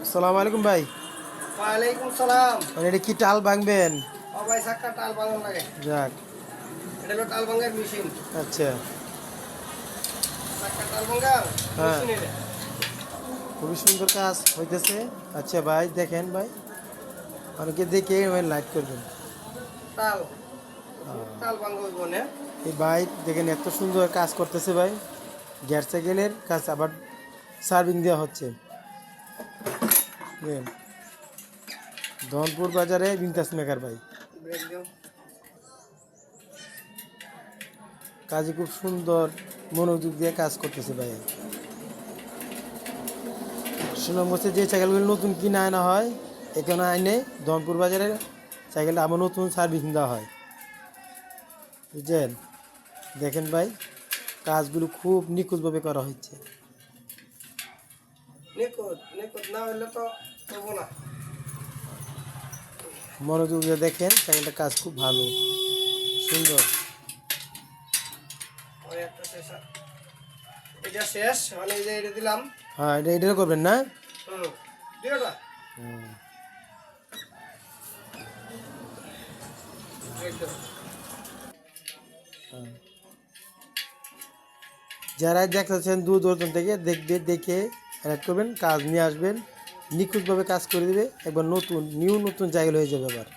আসসালামু আলাইকুম ভাই। ওয়ালাইকুম সালাম। এটা কি টাল ভাঙবেন? ও ভাই সাক্কা টাল বানানো লাগে। যাক। এটা হলো টাল ভাঙার মেশিন। আচ্ছা। সাক্কা টাল ভাঙার হ্যাঁ, মেশিন এটা। খুবই সুন্দর কাজ হইতেছে। আচ্ছা ভাই, দেখেন ভাই, অনেকে দেখে লাইক করবেন। টাল টাল ভাঙা হইব না। এই ভাই দেখেন এত সুন্দর কাজ করতেছে ভাই। গ্যাস সাইকেলের কাজ আবার সার্ভিং দেওয়া হচ্ছে। বুঝলেন? ধনপুর বাজারে বিনতাস মেকার ভাই। ব্রেক দাও। কাজে খুব সুন্দর মনোযোগ দিয়ে কাজ করতেছে ভাই। সুনাম বলছে যে সাইকেলগুলো নতুন কিনে আনা হয়, এখানে আইনে ধনপুর বাজারে সাইকেলটা আবার নতুন সার্ভিসিং দেওয়া হয়। বুঝছেন? দেখেন ভাই, কাজগুলো খুব নিখুঁতভাবে করা হচ্ছে। নিখুঁত নিখুঁত না হইলে তো হবো না। মনোযোগ দিয়ে দেখেন, সাইকেলটা কাজ খুব ভালো, সুন্দর। ওই একটা শেষ। এটা শেষ মানে এই যে এটা দিলাম। হ্যাঁ, এটা করবেন না? দুইটা হুম। ব্রেক দাও। হ্যাঁ। যারা দেখতেছেন দূর দূরান্ত থেকে দেখে অ্যাড করবেন, কাজ নিয়ে আসবেন, নিখুঁতভাবে কাজ করে দেবে। একবার নতুন জায়গা হয়ে যাবে। আবার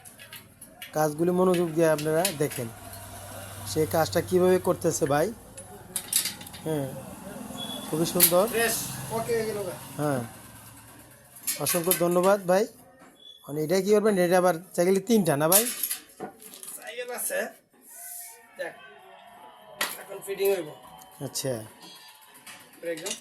কাজগুলি মনোযোগ দিয়ে আপনারা দেখেন সে কাজটা কিভাবে করতেছে ভাই। হ্যাঁ, খুবই সুন্দর। ফ্রেশ ওকে হয়ে গেল। হ্যাঁ, অসংখ্য ধন্যবাদ ভাই। মানে এটা কি করবেন, এটা আবার সাইকেলে 3টা না ভাই? সাইকেল আছে। দেখ এখন ফিটিং হইব। আচ্ছা। ব্রেক দাও।